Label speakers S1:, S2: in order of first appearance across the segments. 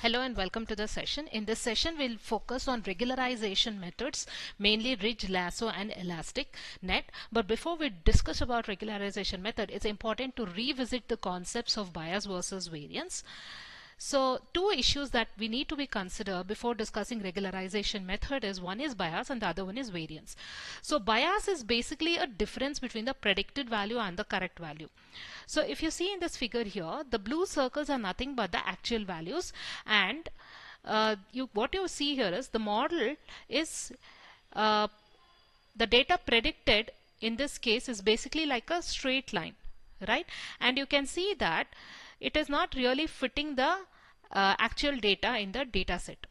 S1: Hello and welcome to the session. In this session, we'll focus on regularization methods, mainly Ridge, Lasso and ElasticNet. But before we discuss about regularization method, it's important to revisit the concepts of bias versus variance. So two issues that we need to be considered before discussing regularization method is one is bias and the other one is variance. So bias is basically a difference between the predicted value and the correct value. So if you see in this figure here, the blue circles are nothing but the actual values, and what you see here is the model is the data predicted in this case is basically like a straight line, right? And you can see that it is not really fitting the actual data in the data set.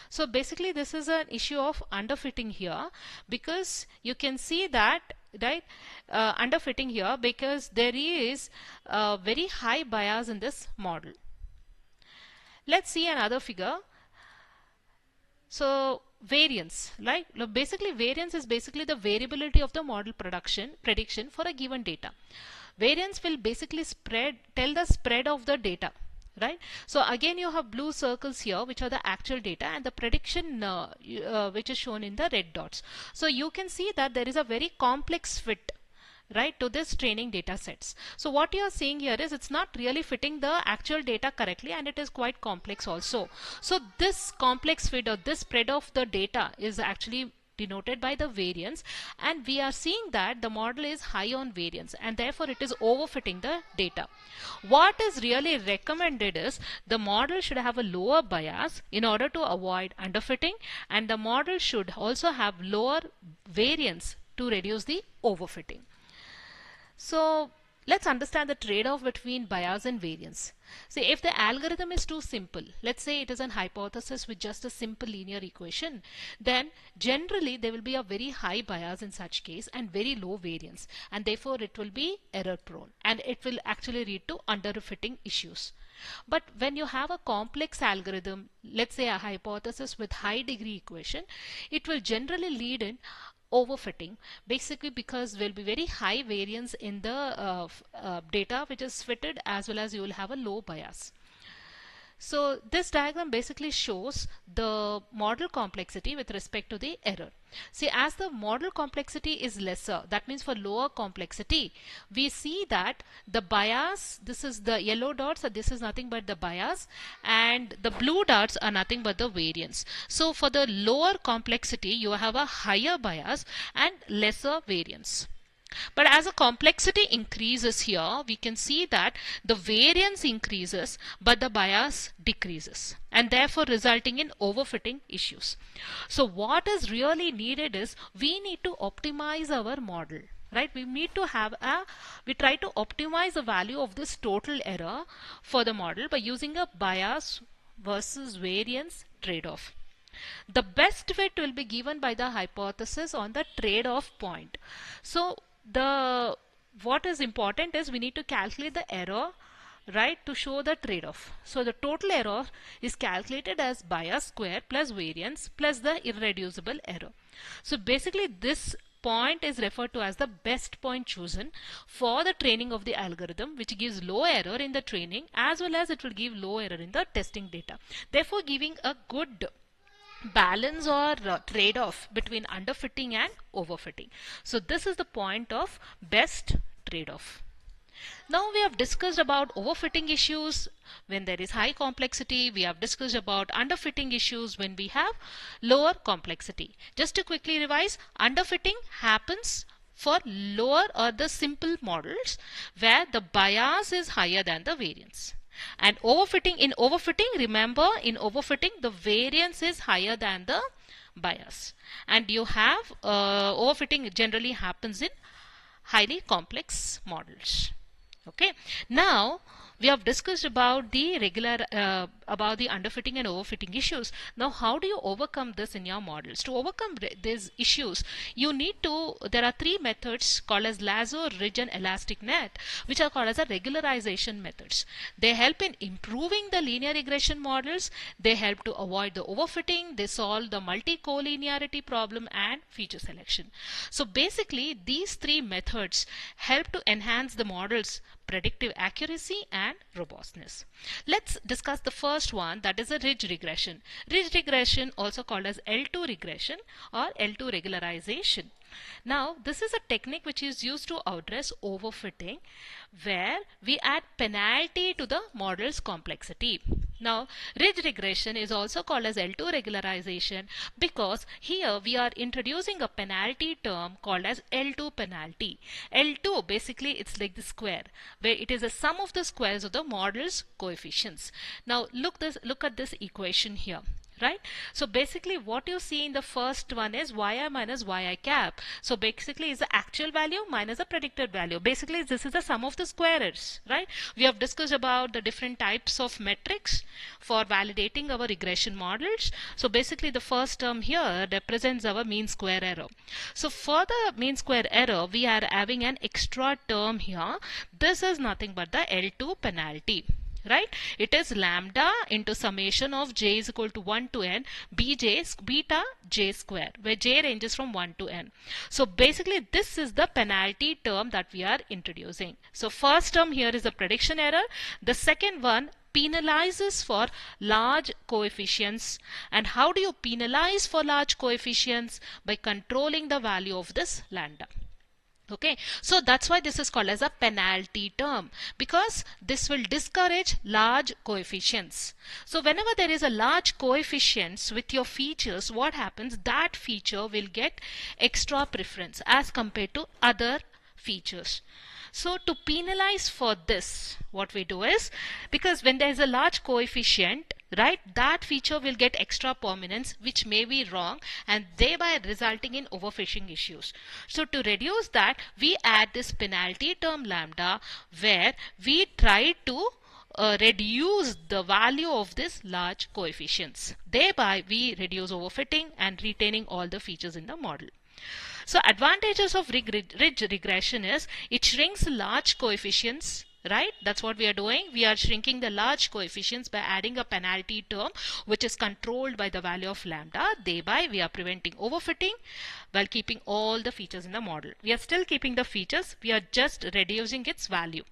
S1: So basically this is an issue of underfitting here, because you can see that, right, underfitting here because there is a very high bias in this model. Let's see another figure. So variance, right? Basically variance is basically the variability of the model prediction for a given data. Variance will basically tell the spread of the data, right? So again you have blue circles here which are the actual data, and the prediction which is shown in the red dots. So you can see that there is a very complex fit, right, to this training data sets. So what you are seeing here is it's not really fitting the actual data correctly, and it is quite complex also. So this complex fit or this spread of the data is actually denoted by the variance, and we are seeing that the model is high on variance and therefore it is overfitting the data. What is really recommended is the model should have a lower bias in order to avoid underfitting, and the model should also have lower variance to reduce the overfitting. So let's understand the trade-off between bias and variance. See, if the algorithm is too simple, let's say it is an hypothesis with just a simple linear equation, then generally there will be a very high bias in such case and very low variance, and therefore it will be error prone and it will actually lead to underfitting issues. But when you have a complex algorithm, let's say a hypothesis with high degree equation, it will generally lead in overfitting, basically because there will be very high variance in the data which is fitted, as well as you will have a low bias. So this diagram basically shows the model complexity with respect to the error. See, as the model complexity is lesser, that means for lower complexity, we see that the bias, this is the yellow dots, so this is nothing but the bias, and the blue dots are nothing but the variance. So for the lower complexity, you have a higher bias and lesser variance. But as the complexity increases here, we can see that the variance increases but the bias decreases, and therefore resulting in overfitting issues. So what is really needed is we need to optimize our model, right? We need to have we try to optimize the value of this total error for the model by using a bias versus variance trade-off. The best fit will be given by the hypothesis on the trade-off point. So what is important is we need to calculate the error, right, to show the trade-off. So the total error is calculated as bias square plus variance plus the irreducible error. So basically this point is referred to as the best point chosen for the training of the algorithm, which gives low error in the training as well as it will give low error in the testing data, therefore giving a good balance or trade-off between underfitting and overfitting. So this is the point of best trade-off. Now we have discussed about overfitting issues when there is high complexity. We have discussed about underfitting issues when we have lower complexity. Just to quickly revise, underfitting happens for lower or the simple models where the bias is higher than the variance. And in overfitting, remember, in overfitting the variance is higher than the bias, and you have overfitting generally happens in highly complex models. Okay, now we have discussed about the underfitting and overfitting issues. Now how do you overcome this in your models? To overcome these issues, there are three methods called as Lasso, Ridge and ElasticNet, which are called as a regularization methods. They help in improving the linear regression models, they help to avoid the overfitting, they solve the multi-collinearity problem and feature selection. So basically these three methods help to enhance the models predictive accuracy and robustness. Let's discuss the first one, that is a ridge regression. Ridge regression, also called as L2 regression or L2 regularization. Now this is a technique which is used to address overfitting, where we add penalty to the model's complexity. Now ridge regression is also called as L2 regularization because here we are introducing a penalty term called as L2 penalty. L2 basically it's like the square, where it is a sum of the squares of the model's coefficients. Now look at this equation here. Right? So basically what you see in the first one is yi minus yi cap. So basically is the actual value minus the predicted value. Basically this is the sum of the squares, right? We have discussed about the different types of metrics for validating our regression models. So basically the first term here represents our mean square error. So for the mean square error we are having an extra term here. This is nothing but the L2 penalty. Right? It is lambda into summation of j is equal to 1 to n beta j square, where j ranges from 1 to n. So basically this is the penalty term that we are introducing. So first term here is the prediction error. The second one penalizes for large coefficients. And how do you penalize for large coefficients? By controlling the value of this lambda. Okay, so that's why this is called as a penalty term, because this will discourage large coefficients. So whenever there is a large coefficients with your features, what happens? That feature will get extra preference as compared to other features. So to penalize for this, what we do is, because when there is a large coefficient, right, that feature will get extra prominence, which may be wrong, and thereby resulting in overfishing issues. So to reduce that, we add this penalty term lambda, where we try to reduce the value of this large coefficients. Thereby we reduce overfitting and retaining all the features in the model. So advantages of ridge regression is it shrinks large coefficients, right? That's what we are doing. We are shrinking the large coefficients by adding a penalty term which is controlled by the value of lambda. Thereby we are preventing overfitting while keeping all the features in the model. We are still keeping the features, we are just reducing its value.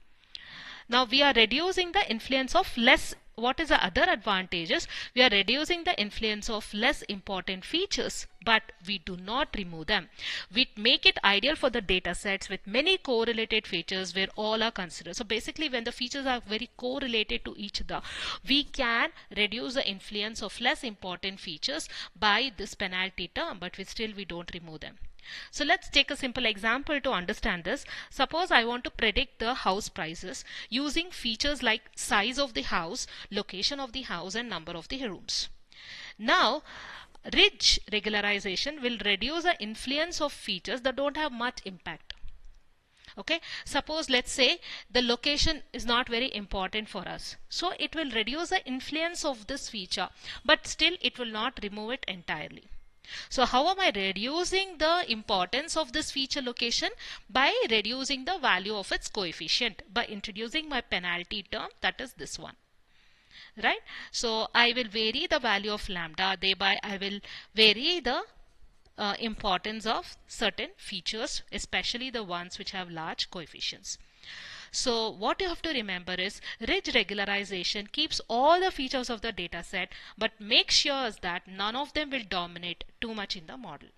S1: Now we are reducing the influence of less. What is the other advantages? We are reducing the influence of less important features, but we do not remove them. We make it ideal for the data sets with many correlated features where all are considered. So basically when the features are very correlated to each other, we can reduce the influence of less important features by this penalty term, but we don't remove them. So let's take a simple example to understand this. Suppose I want to predict the house prices using features like size of the house, location of the house, and number of the rooms. Now ridge regularization will reduce the influence of features that don't have much impact. Okay, suppose let's say the location is not very important for us, so it will reduce the influence of this feature, but still it will not remove it entirely. So how am I reducing the importance of this feature location? By reducing the value of its coefficient, by introducing my penalty term, that is this one. Right? So I will vary the value of lambda, thereby I will vary the importance of certain features, especially the ones which have large coefficients. So what you have to remember is ridge regularization keeps all the features of the data set, but makes sure that none of them will dominate too much in the model.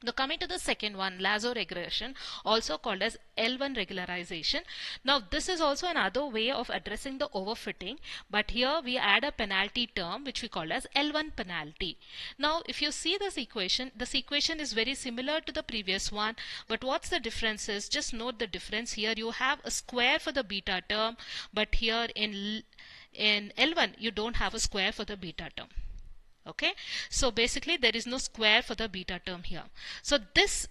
S1: Now coming to the second one, Lasso regression, also called as L1 regularization. Now this is also another way of addressing the overfitting, but here we add a penalty term which we call as L1 penalty. Now if you see this equation is very similar to the previous one, but what's the difference is, just note the difference here. You have a square for the beta term, but here in L1 you don't have a square for the beta term. Okay, so basically there is no square for the beta term here. So this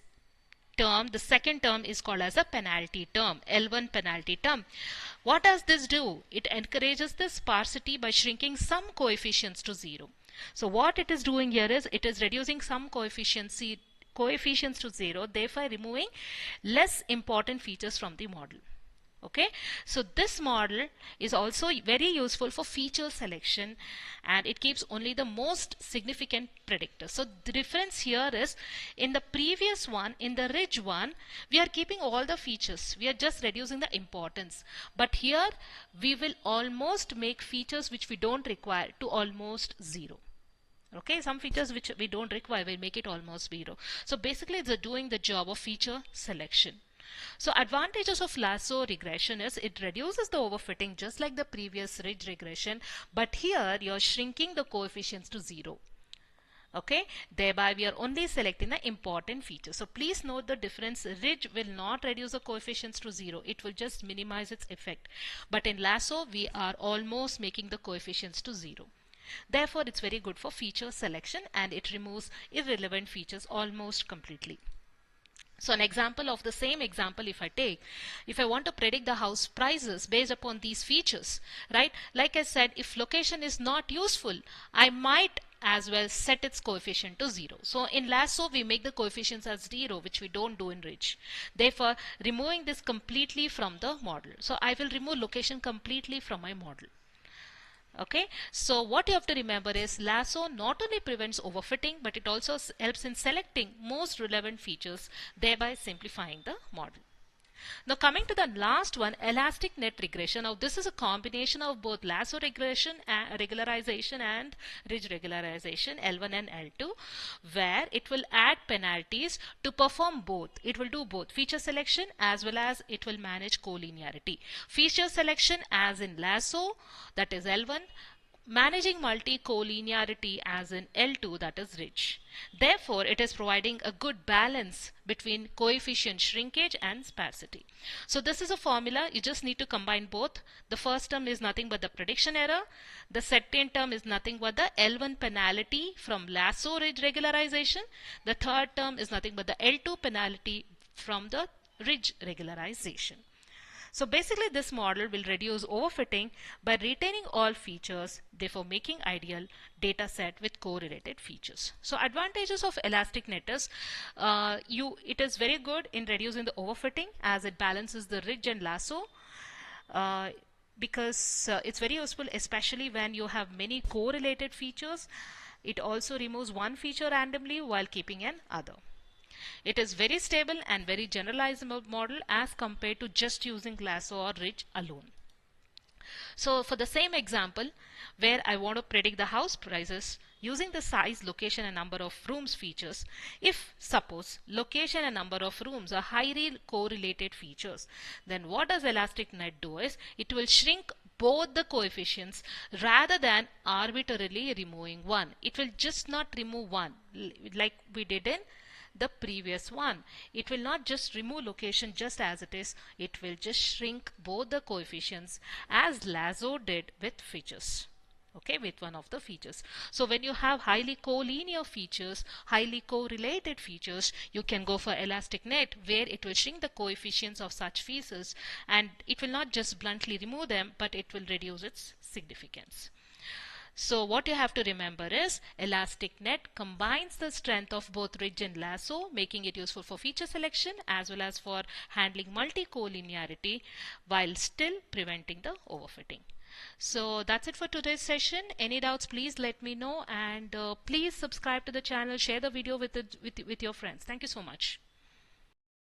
S1: term, the second term, is called as a penalty term, L1 penalty term. What does this do? It encourages the sparsity by shrinking some coefficients to 0. So what it is doing here is it is reducing some coefficients to 0, therefore removing less important features from the model. Okay, so this model is also very useful for feature selection, and it keeps only the most significant predictors. So the difference here is, in the previous one, in the ridge one, we are keeping all the features, we are just reducing the importance, but here we will almost make features which we don't require to almost zero. Okay, some features which we don't require, we make it almost zero. So basically it's doing the job of feature selection. So advantages of lasso regression is it reduces the overfitting just like the previous ridge regression, but here you're shrinking the coefficients to zero. Okay, thereby we are only selecting the important features. So please note the difference. Ridge will not reduce the coefficients to zero, it will just minimize its effect, but in lasso we are almost making the coefficients to zero. Therefore it's very good for feature selection, and it removes irrelevant features almost completely. So an example of the same example, if I want to predict the house prices based upon these features, right? Like I said, if location is not useful, I might as well set its coefficient to zero. So in lasso we make the coefficients as zero, which we don't do in ridge. Therefore removing this completely from the model. So I will remove location completely from my model. Okay, so what you have to remember is lasso not only prevents overfitting, but it also helps in selecting most relevant features, thereby simplifying the model. Now coming to the last one, elastic net regression. Now this is a combination of both lasso regularization and ridge regularization, L1 and L2, where it will add penalties to perform both. It will do both feature selection as well as it will manage collinearity. Feature selection as in lasso, that is L1, managing multi-collinearity as in L2, that is ridge. Therefore, it is providing a good balance between coefficient shrinkage and sparsity. So this is a formula. You just need to combine both. The first term is nothing but the prediction error. The second term is nothing but the L1 penalty from lasso ridge regularization. The third term is nothing but the L2 penalty from the ridge regularization. So basically this model will reduce overfitting by retaining all features, therefore making ideal data set with correlated features. So advantages of ElasticNet is it is very good in reducing the overfitting as it balances the ridge and lasso. Because it's very useful especially when you have many correlated features. It also removes one feature randomly while keeping an other. It is very stable and very generalizable model as compared to just using lasso or ridge alone. So for the same example, where I want to predict the house prices using the size, location and number of rooms features, if suppose location and number of rooms are highly correlated features, then what does ElasticNet do is it will shrink both the coefficients rather than arbitrarily removing one. It will just not remove one like we did in the previous one. It will not just remove location just as it is, it will just shrink both the coefficients as lasso did with features. Okay, with one of the features. So when you have highly collinear features, highly correlated features, you can go for ElasticNet, where it will shrink the coefficients of such features, and it will not just bluntly remove them, but it will reduce its significance. So what you have to remember is ElasticNet combines the strength of both ridge and lasso, making it useful for feature selection as well as for handling multi-collinearity while still preventing the overfitting. So that's it for today's session. Any doubts, please let me know, and please subscribe to the channel, share the video with your friends. Thank you so much.